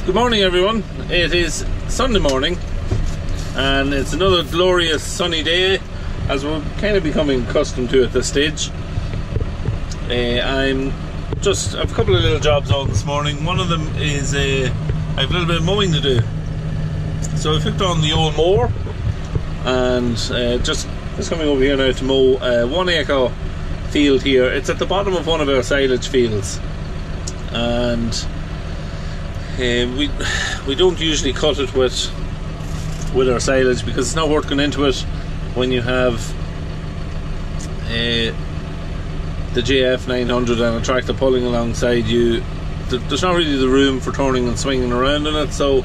Good morning, everyone. It is Sunday morning and it's another glorious sunny day, as we're kind of becoming accustomed to at this stage. I have a couple of little jobs on this morning. One of them is I have a little bit of mowing to do. So I hooked on the old mower and just coming over here now to mow 1 acre field here. It's at the bottom of one of our silage fields, and we don't usually cut it with our silage because it's not worth going into it when you have the JF 900 and a tractor pulling alongside you. There's not really the room for turning and swinging around in it, so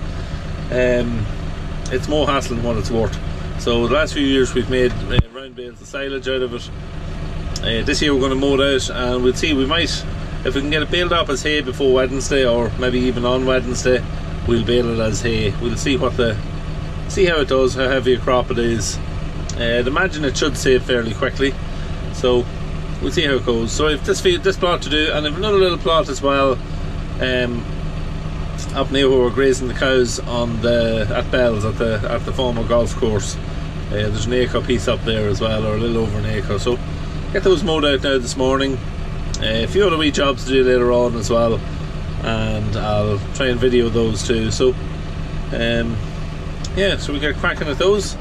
it's more hassle than what it's worth. So the last few years we've made round bales of silage out of it. This year we're going to mow it out, and we'll see. We might, if we can get it baled up as hay before Wednesday, or maybe even on Wednesday, we'll bale it as hay. We'll see how it does, how heavy a crop it is. I'd imagine it should save fairly quickly, so we'll see how it goes. So I've this plot to do, and I've another little plot as well up near where we're grazing the cows at Bells at the former golf course. There's an acre piece up there as well, or a little over an acre. So get those mowed out now this morning. A few other wee jobs to do later on as well, and I'll try and video those too. So yeah, so we get cracking at those.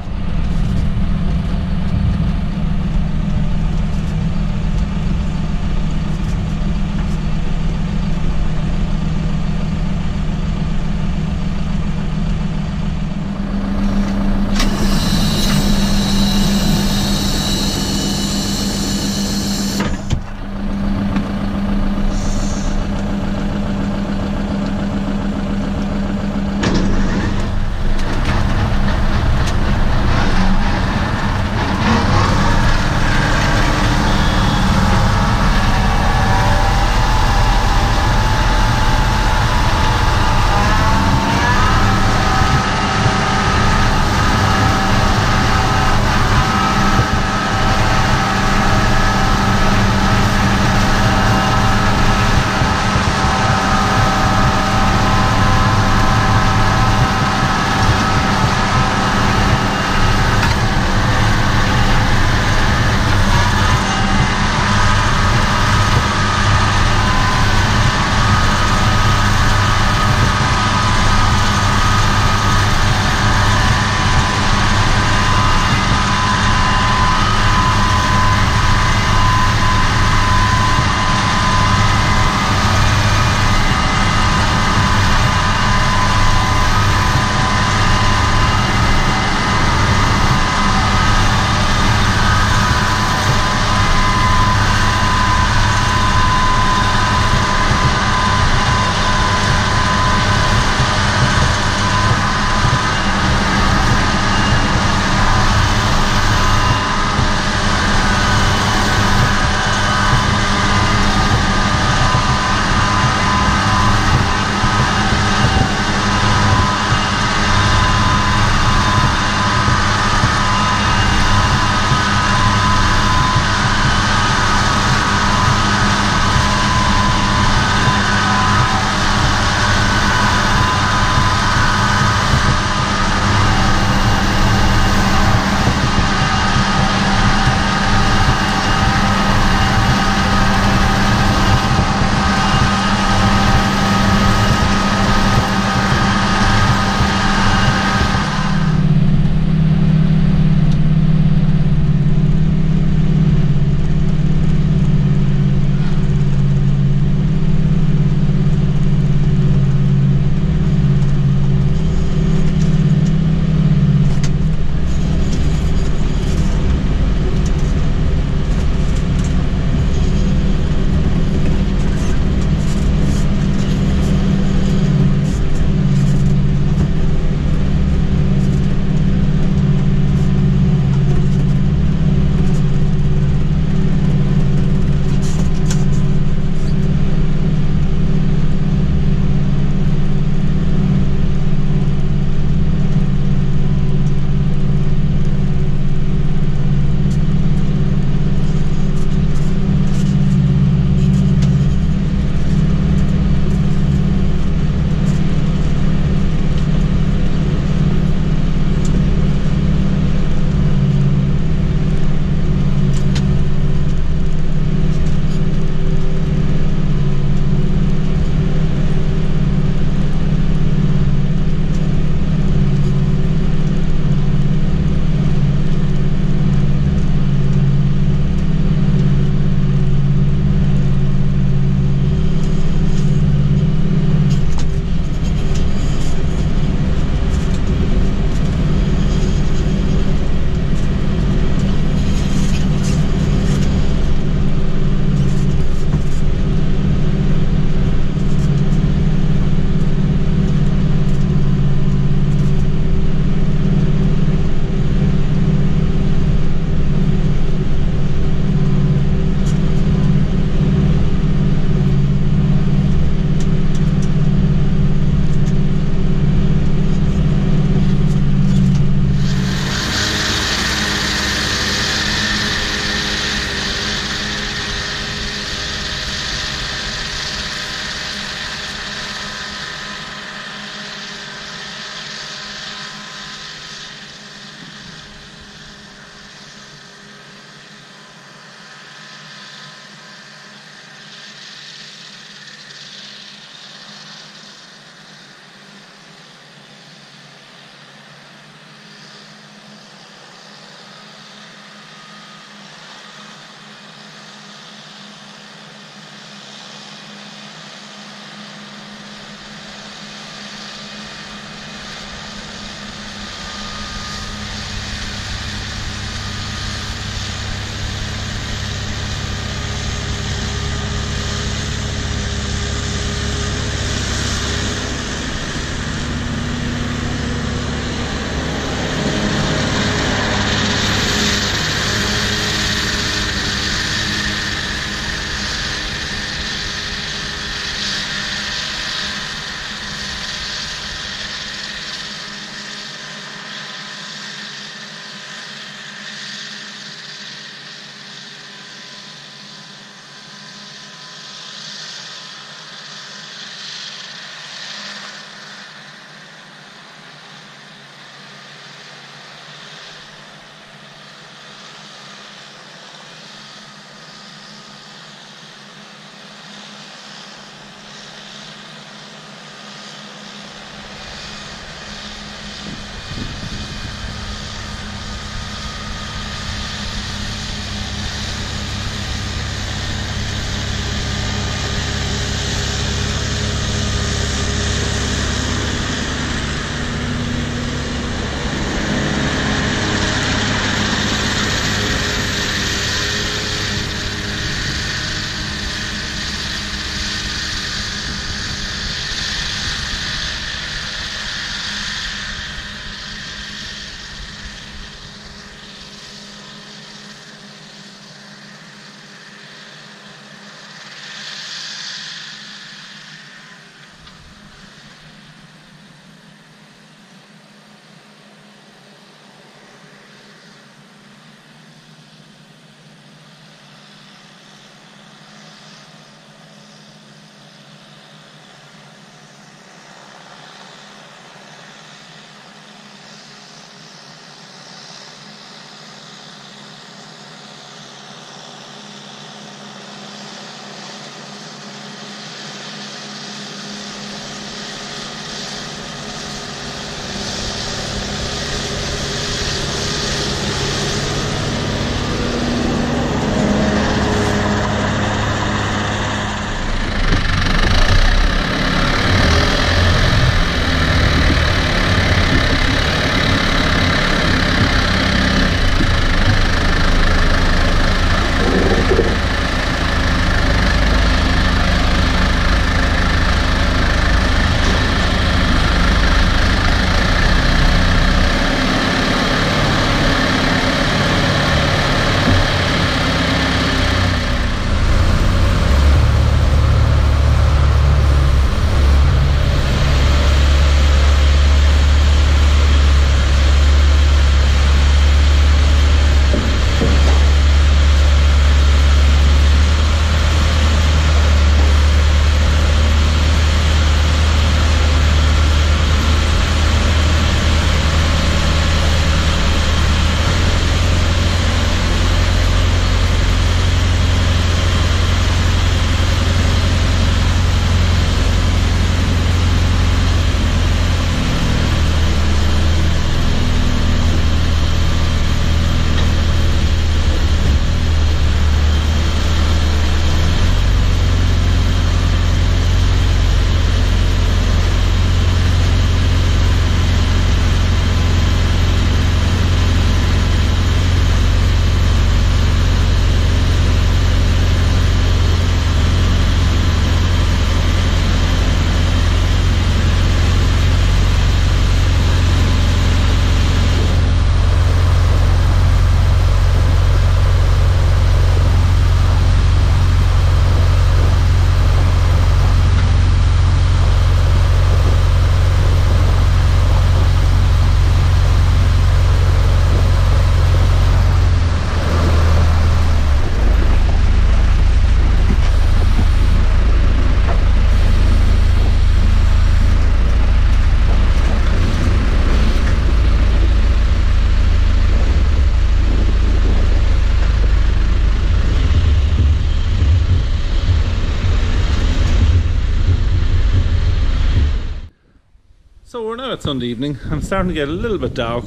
So we're now at Sunday evening. I'm starting to get a little bit dark.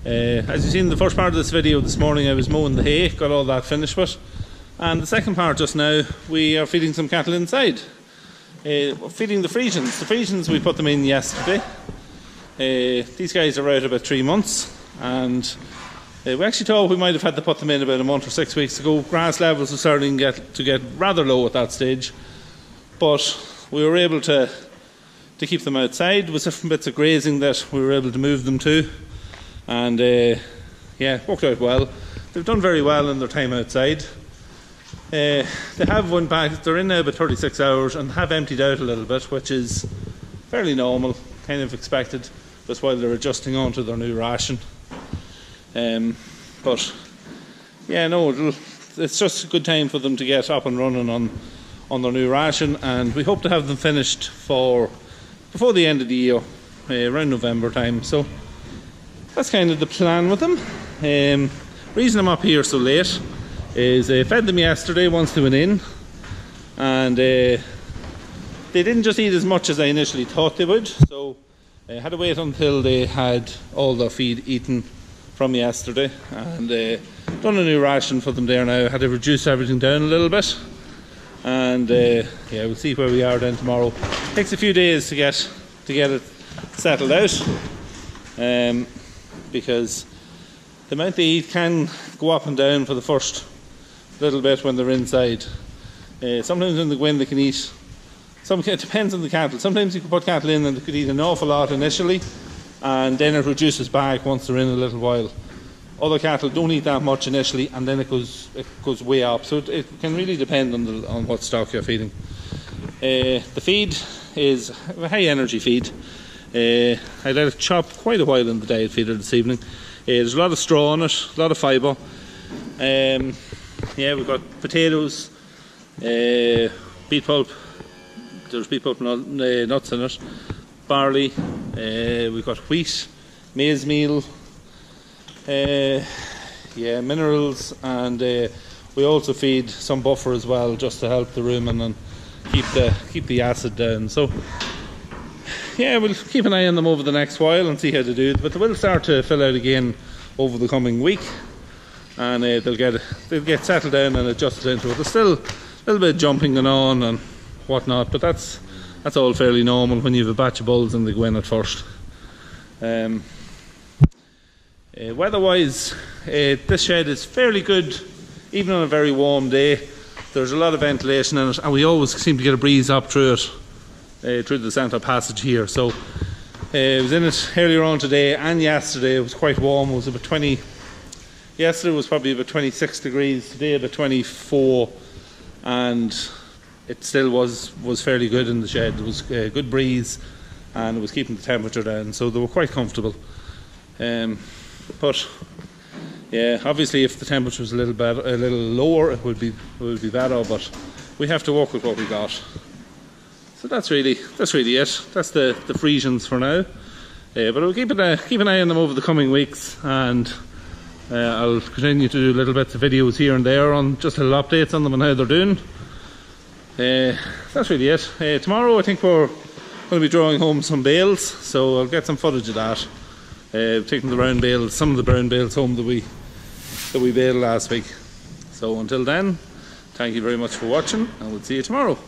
As you've seen in the first part of this video this morning, I was mowing the hay, got all that finished with. And the second part just now, we are feeding some cattle inside. Feeding the Friesians. The Friesians, we put them in yesterday. These guys are out about 3 months, and we actually thought we might have had to put them in about a month or 6 weeks ago. Grass levels were starting to get rather low at that stage, but we were able to keep them outside. With different bits of grazing that we were able to move them to, and yeah, worked out well. They've done very well in their time outside. They have went back, they're in now about 36 hours and have emptied out a little bit, which is fairly normal, kind of expected, just while they're adjusting onto their new ration. But yeah, no, it's just a good time for them to get up and running on their new ration, and we hope to have them finished before the end of the year, around November time. So that's kind of the plan with them. Reason I'm up here so late is I fed them yesterday once they went in, and they didn't just eat as much as I initially thought they would, so I had to wait until they had all their feed eaten from yesterday, and done a new ration for them there now. Had to reduce everything down a little bit, and yeah, we'll see where we are then tomorrow. Takes a few days to get it settled out, because the amount they eat can go up and down for the first little bit when they're inside. Sometimes in the wind they can eat, it depends on the cattle. Sometimes you can put cattle in and they could eat an awful lot initially, and then it reduces back once they're in a little while. Other cattle don't eat that much initially, and then it goes way up. So it can really depend on what stock you're feeding. The feed is a high energy feed. I let it chop quite a while in the diet feeder this evening. There's a lot of straw on it, a lot of fibre. Yeah, we've got potatoes, beet pulp, there's beet pulp nuts in it, barley, we've got wheat, maize meal, yeah, minerals, and we also feed some buffer as well, just to help the rumen and keep the acid down. So yeah, we'll keep an eye on them over the next while and see how they do, but they will start to fill out again over the coming week, and they'll get settled down and adjusted into it. There's still a little bit of jumping going on and whatnot, but that's all fairly normal when you have a batch of bulls and they go in at first. Weather-wise, this shed is fairly good, even on a very warm day. There's a lot of ventilation in it, and we always seem to get a breeze up through it, through the centre passage here. So I was in it earlier on today and yesterday. It was quite warm. It was about 20. Yesterday was probably about 26 degrees. Today about 24, and it still was fairly good in the shed. There was a good breeze, and it was keeping the temperature down, so they were quite comfortable. But yeah, obviously if the temperature was a little lower, it would be better. But we have to work with what we got. So that's really it. That's the Friesians for now. But we'll keep an eye on them over the coming weeks, and I'll continue to do little bits of videos here and there on just little updates on them and how they're doing. That's really it. Tomorrow I think we're going to be drawing home some bales, so I'll get some footage of that. Taking the round bales, some of the brown bales home that we baled last week. So until then, thank you very much for watching, and we'll see you tomorrow.